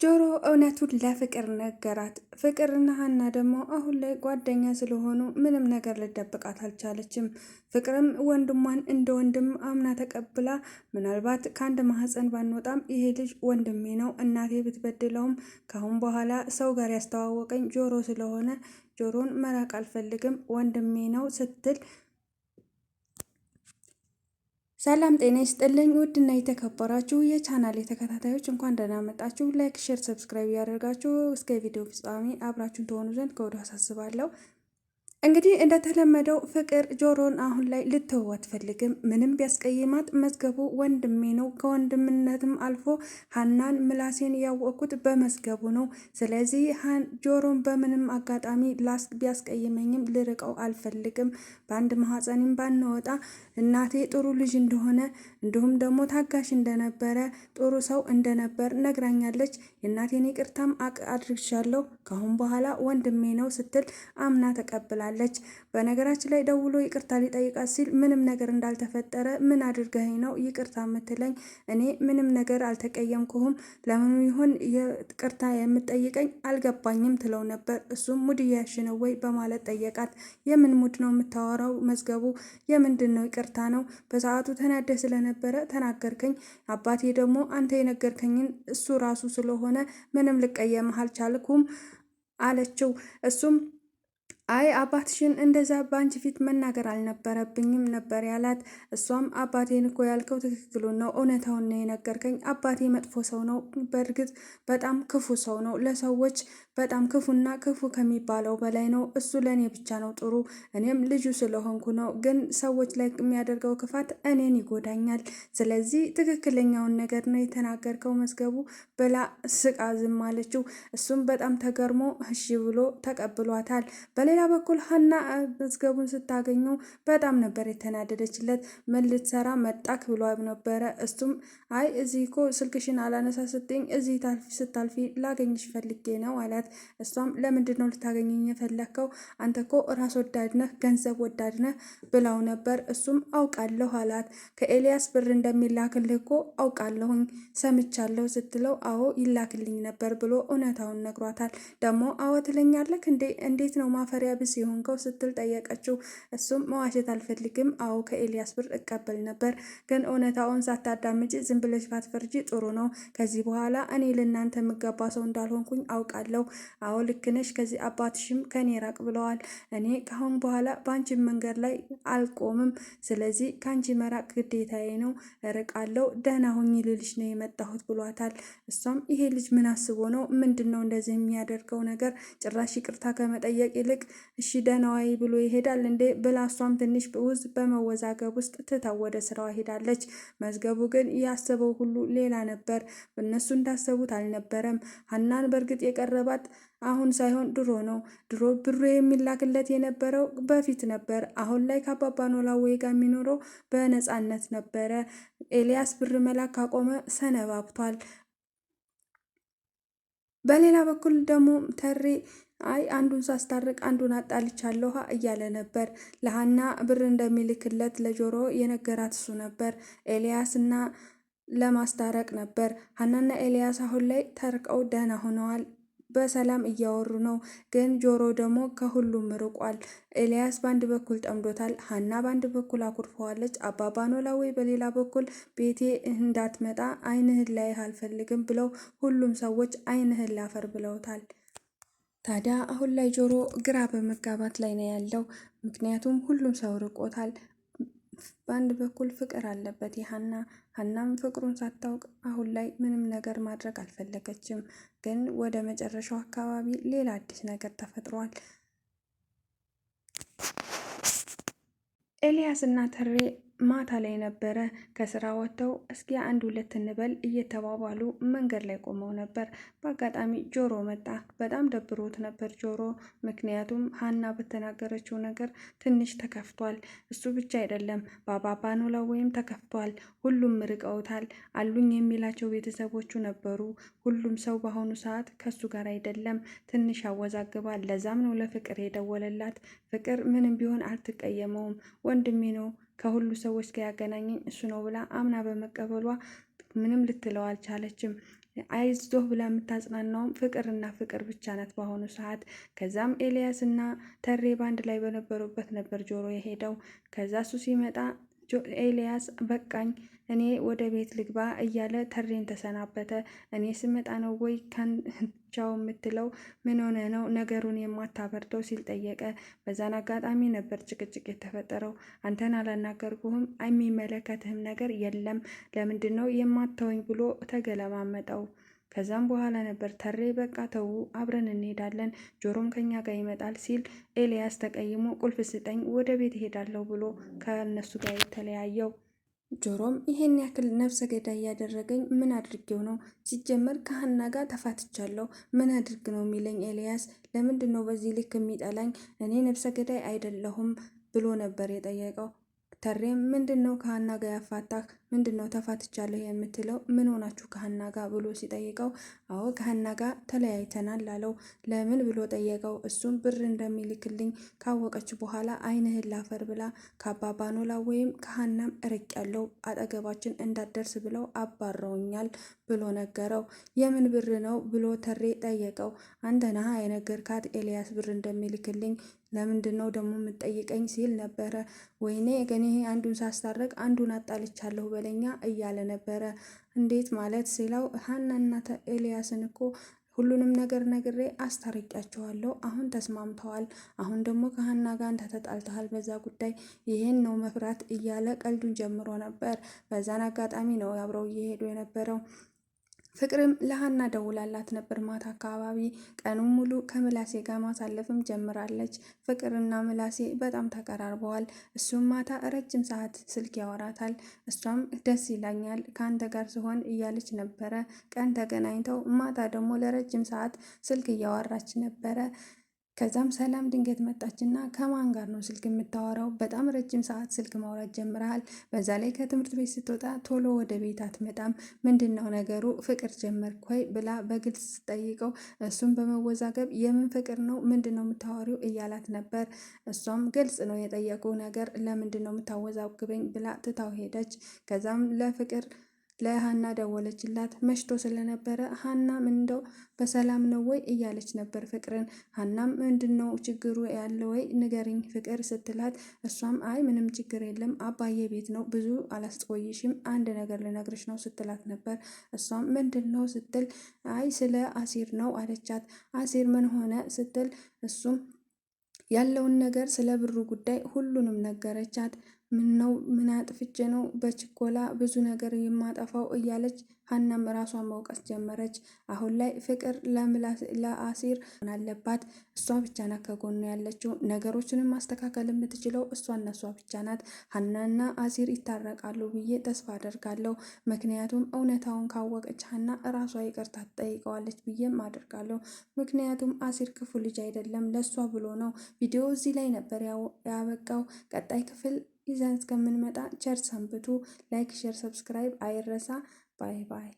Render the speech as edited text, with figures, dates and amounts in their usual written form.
ጆሮ እውነቱን ለፍቅር ነገራት። ፍቅርና ሀና ደግሞ አሁን ላይ ጓደኛ ስለሆኑ ምንም ነገር ልደብቃት አልቻለችም። ፍቅርም ወንድሟን እንደ ወንድም አምና ተቀብላ ምናልባት ከአንድ ማህፀን ባንወጣም ይሄ ልጅ ወንድሜ ነው፣ እናቴ ብትበድለውም ካሁን በኋላ ሰው ጋር ያስተዋወቀኝ ጆሮ ስለሆነ ጆሮን መራቅ አልፈልግም፣ ወንድሜ ነው ስትል ሰላም ጤና ይስጥልኝ። ውድና የተከበራችሁ የቻናል ተከታታዮች እንኳን ደህና መጣችሁ። ላይክ፣ ሼር፣ ሰብስክራይብ ያደርጋችሁ እስከ ቪዲዮ ፍጻሜ አብራችሁን ትሆኑ ዘንድ ከወዲሁ አሳስባለሁ። እንግዲህ እንደተለመደው ፍቅር ጆሮን አሁን ላይ ልትተው አትፈልግም። ምንም ቢያስቀይማት መዝገቡ ወንድሜ ነው፣ ከወንድምነትም አልፎ ሀናን ምላሴን ያወቅኩት በመዝገቡ ነው። ስለዚህ ጆሮን በምንም አጋጣሚ ቢያስቀይመኝም ልርቀው አልፈልግም። በአንድ ማህፀንም ባንወጣ እናቴ ጥሩ ልጅ እንደሆነ እንዲሁም ደግሞ ታጋሽ እንደነበረ ጥሩ ሰው እንደነበር ነግራኛለች። የእናቴን ይቅርታም አድርሻለሁ። ካሁን በኋላ ወንድሜ ነው ስትል አምና ተቀብላለች። በነገራችን ላይ ደውሎ ይቅርታ ሊጠይቃት ሲል ምንም ነገር እንዳልተፈጠረ ምን አድርገኸኝ ነው ይቅርታ የምትለኝ? እኔ ምንም ነገር አልተቀየምኩህም፣ ለምን ይሆን ይቅርታ የምትጠይቀኝ አልገባኝም ትለው ነበር። እሱም ሙድ እያልሽ ነው ወይ በማለት ጠየቃት። የምን ሙድ ነው የምታወራው? መዝገቡ የምንድን ነው ይቅርታ ነው? በሰዓቱ ተናደ ስለነበረ ተናገርከኝ። አባቴ ደግሞ አንተ የነገርከኝን እሱ ራሱ ስለሆነ ምንም ልቀየምህ አልቻልኩም አለችው። እሱም አይ አባትሽን እንደዛ በአንቺ ፊት መናገር አልነበረብኝም ነበር ያላት። እሷም አባቴን እኮ ያልከው ትክክሉን ነው፣ እውነታውን ነው የነገርከኝ። አባቴ መጥፎ ሰው ነው፣ በእርግጥ በጣም ክፉ ሰው ነው፣ ለሰዎች በጣም ክፉና ክፉ ከሚባለው በላይ ነው። እሱ ለእኔ ብቻ ነው ጥሩ፣ እኔም ልጁ ስለሆንኩ ነው። ግን ሰዎች ላይ የሚያደርገው ክፋት እኔን ይጎዳኛል። ስለዚህ ትክክለኛውን ነገር ነው የተናገርከው መዝገቡ ብላ ስቃ ዝም አለችው። እሱም በጣም ተገርሞ እሺ ብሎ ተቀብሏታል። በሌላ በኩል ሀና መዝገቡን ስታገኘው በጣም ነበር የተናደደችለት። ምን ልትሰራ መጣክ ብሎ ነበረ። እሱም አይ እዚህ እኮ ስልክሽን አላነሳ ስትኝ እዚህ ስታልፊ ላገኝሽ ፈልጌ ነው አላት። እሷም ለምንድን ነው ልታገኘኝ የፈለግከው? አንተ እኮ ራስ ወዳድ ነህ፣ ገንዘብ ወዳድ ነህ ብላው ነበር። እሱም አውቃለሁ አላት። ከኤልያስ ብር እንደሚላክልህ እኮ አውቃለሁኝ ሰምቻለሁ ስትለው አዎ ይላክልኝ ነበር ብሎ እውነታውን ነግሯታል። ደግሞ አዎ ትለኛለህ እንዴ? እንዴት ነው ማፈሪያ ብስ የሆንከው ስትል ጠየቀችው። እሱም መዋሸት አልፈልግም፣ አዎ ከኤልያስ ብር እቀበል ነበር፣ ግን እውነታውን ሳታዳምጪ ዝም ብለሽ ባትፈርጂ ጥሩ ነው። ከዚህ በኋላ እኔ ለእናንተ የምገባ ሰው እንዳልሆንኩኝ አውቃለሁ። አዎ ልክ ነሽ፣ ከዚህ አባትሽም ከኔ ራቅ ብለዋል። እኔ ካሁን በኋላ በአንቺ መንገድ ላይ አልቆምም። ስለዚህ ከአንቺ መራቅ ግዴታዬ ነው፣ እርቃለሁ። ደህና ሁኚ ልልሽ ነው የመጣሁት ብሏታል። እሷም ይሄ ልጅ ምን አስቦ ነው? ምንድን ነው እንደዚህ የሚያደርገው ነገር? ጭራሽ ይቅርታ ከመጠየቅ ይልቅ እሺ ደህና ዋይ ብሎ ይሄዳል እንዴ ብላ እሷም ትንሽ ውዝ በመወዛገብ ውስጥ ትታው ወደ ስራዋ ሄዳለች። መዝገቡ ግን ያሰበው ሁሉ ሌላ ነበር። እነሱ እንዳሰቡት አልነበረም። ሀናን በእርግጥ የቀረባት አሁን ሳይሆን ድሮ ነው። ድሮ ብሩ የሚላክለት የነበረው በፊት ነበር። አሁን ላይ ከአባባ ኖላዊ ጋር የሚኖረው በነፃነት ነበረ። ኤልያስ ብር መላክ ካቆመ ሰነባብቷል። በሌላ በኩል ደግሞ ተሬ አይ አንዱን ሳስታርቅ አንዱን አጣልቻለሁ እያለ ነበር። ለሀና ብር እንደሚልክለት ለጆሮ የነገራት እሱ ነበር። ኤልያስና ለማስታረቅ ነበር። ሀናና ኤልያስ አሁን ላይ ተርቀው ደህና ሆነዋል። በሰላም እያወሩ ነው። ግን ጆሮ ደግሞ ከሁሉም ርቋል። ኤልያስ በአንድ በኩል ጠምዶታል። ሀና በአንድ በኩል አኩርፈዋለች። አባባ ኖላዊ በሌላ በኩል ቤቴ እንዳትመጣ አይንህን ላይህ አልፈልግም ብለው ሁሉም ሰዎች አይንህን ላፈር ብለውታል። ታዲያ አሁን ላይ ጆሮ ግራ በመጋባት ላይ ነው ያለው። ምክንያቱም ሁሉም ሰው ርቆታል። በአንድ በኩል ፍቅር አለበት ሀናም ፍቅሩን ሳታውቅ አሁን ላይ ምንም ነገር ማድረግ አልፈለገችም። ግን ወደ መጨረሻው አካባቢ ሌላ አዲስ ነገር ተፈጥሯል። ኤልያስ እና ተሬ ማታ ላይ ነበረ ከስራ ወጥተው እስኪ አንድ ሁለት እንበል እየተባባሉ መንገድ ላይ ቆመው ነበር። በአጋጣሚ ጆሮ መጣ። በጣም ደብሮት ነበር ጆሮ፣ ምክንያቱም ሀና በተናገረችው ነገር ትንሽ ተከፍቷል። እሱ ብቻ አይደለም በአባባ ኖላዊም ተከፍቷል። ሁሉም ርቀውታል። አሉኝ የሚላቸው ቤተሰቦቹ ነበሩ። ሁሉም ሰው በአሁኑ ሰዓት ከሱ ጋር አይደለም። ትንሽ ያወዛግባል። ለዛም ነው ለፍቅር የደወለላት። ፍቅር ምንም ቢሆን አልትቀየመውም። ወንድሜ ነው ከሁሉ ሰዎች ጋር ያገናኘኝ እሱ ነው ብላ አምና በመቀበሏ ምንም ልትለው አልቻለችም። አይዞህ ብላ የምታጽናናውም ፍቅርና ፍቅር ብቻ ናት በአሁኑ ሰዓት። ከዛም ኤልያስ እና ተሬ ባንድ ላይ በነበሩበት ነበር ጆሮ የሄደው። ከዛ እሱ ሲመጣ ኤልያስ በቃኝ እኔ ወደ ቤት ልግባ እያለ ተሬን ተሰናበተ። እኔ ስመጣ ነው ወይ ቻው የምትለው? ምን ሆነ ነው ነገሩን የማታበርደው ሲል ጠየቀ። በዛን አጋጣሚ ነበር ጭቅጭቅ የተፈጠረው። አንተን አላናገርኩህም፣ የሚመለከትህም ነገር የለም፣ ለምንድን ነው የማታወኝ ብሎ ተገለማመጠው። ከዛም በኋላ ነበር ተሬ በቃ ተዉ አብረን እንሄዳለን፣ ጆሮም ከኛ ጋር ይመጣል ሲል ኤልያስ ተቀይሞ ቁልፍ ስጠኝ ወደ ቤት እሄዳለሁ ብሎ ከእነሱ ጋር የተለያየው። ጆሮም ይሄን ያክል ነፍሰ ገዳይ እያደረገኝ ምን አድርጌው ነው? ሲጀመር ከሀና ጋር ተፋትቻለሁ፣ ምን አድርግ ነው የሚለኝ ኤልያስ? ለምንድን ነው በዚህ ልክ የሚጠላኝ? እኔ ነፍሰ ገዳይ አይደለሁም ብሎ ነበር የጠየቀው። ተሬም ምንድን ነው ከሀና ጋር ያፋታህ? ምንድን ነው ተፋትቻለሁ የምትለው? ምን ሆናችሁ ከሀና ጋር ብሎ ሲጠይቀው አዎ ከሀና ጋር ተለያይተናል አለው። ለምን ብሎ ጠየቀው። እሱም ብር እንደሚልክልኝ ካወቀች በኋላ ዓይንህን ላፈር ብላ ከአባባ ኖላዊ ወይም ከሀናም እርቅ ያለው አጠገባችን እንዳትደርስ ብለው አባረውኛል ብሎ ነገረው። የምን ብር ነው ብሎ ተሬ ጠየቀው። አንተ ነህ የነገርካት ኤልያስ ብር እንደሚልክልኝ፣ ለምንድን ነው ደግሞ የምትጠይቀኝ ሲል ነበረ። ወይኔ ገኔ አንዱን ሳስታረቅ አንዱን አጣልቻለሁ በለኛ እያለ ነበረ። እንዴት ማለት ሲለው ሀናና ኤልያስን እኮ ሁሉንም ነገር ነግሬ አስታርቂያቸዋለሁ፣ አሁን ተስማምተዋል። አሁን ደግሞ ከሀና ጋር አንተ ተጣልተሃል በዛ ጉዳይ፣ ይሄን ነው መፍራት እያለ ቀልዱን ጀምሮ ነበር። በዛን አጋጣሚ ነው አብረው እየሄዱ የነበረው። ፍቅርም ለሀና ደውላላት ነበር ማታ አካባቢ። ቀኑን ሙሉ ከምላሴ ጋር ማሳለፍም ጀምራለች። ፍቅርና ምላሴ በጣም ተቀራርበዋል። እሱም ማታ ረጅም ሰዓት ስልክ ያወራታል። እሷም ደስ ይላኛል ከአንተ ጋር ሲሆን እያለች ነበረ። ቀን ተገናኝተው ማታ ደግሞ ለረጅም ሰዓት ስልክ እያወራች ነበረ። ከዛም ሰላም ድንገት መጣችና ከማን ጋር ነው ስልክ የምታወራው? በጣም ረጅም ሰዓት ስልክ ማውራት ጀምረሃል። በዛ ላይ ከትምህርት ቤት ስትወጣ ቶሎ ወደ ቤት አትመጣም። ምንድን ነው ነገሩ? ፍቅር ጀመርክ ወይ ብላ በግልጽ ስጠይቀው እሱም በመወዛገብ የምን ፍቅር ነው? ምንድን ነው የምታወሪው? እያላት ነበር። እሷም ግልጽ ነው የጠየቁ ነገር፣ ለምንድን ነው የምታወዛግበኝ ብላ ትታው ሄደች። ከዛም ለሀና ደወለችላት። መሽቶ ስለነበረ ሀና ምንደው በሰላም ነው ወይ እያለች ነበር ፍቅርን። ሀናም ምንድን ነው ችግሩ ያለ ወይ ንገሪኝ ፍቅር ስትላት፣ እሷም አይ ምንም ችግር የለም አባዬ ቤት ነው ብዙ አላስቆይሽም፣ አንድ ነገር ልነግርሽ ነው ስትላት ነበር። እሷም ምንድን ነው ስትል፣ አይ ስለ አሲር ነው አለቻት። አሲር ምን ሆነ ስትል፣ እሱም ያለውን ነገር ስለ ብሩ ጉዳይ ሁሉንም ነገረቻት። ምን አጥፍቼ ነው በችኮላ ብዙ ነገር የማጠፋው እያለች ሀናም ራሷን መውቀስ ጀመረች። አሁን ላይ ፍቅር ለአሲር አለባት። እሷ ብቻ ናት ከጎኑ ያለችው። ነገሮችንም ማስተካከል የምትችለው እሷና እሷ ብቻ ናት። ሀናና አሲር ይታረቃሉ ብዬ ተስፋ አደርጋለሁ። ምክንያቱም እውነታውን ካወቀች ሀና እራሷ ይቅርታ ትጠይቀዋለች ብዬም አደርጋለሁ። ምክንያቱም አሲር ክፉ ልጅ አይደለም፣ ለእሷ ብሎ ነው። ቪዲዮ እዚህ ላይ ነበር ያበቃው። ቀጣይ ክፍል ይዘን እስከምንመጣ ቸር ሰንብቱ። ላይክ፣ ሼር፣ ሰብስክራይብ አይረሳ። ባይ ባይ።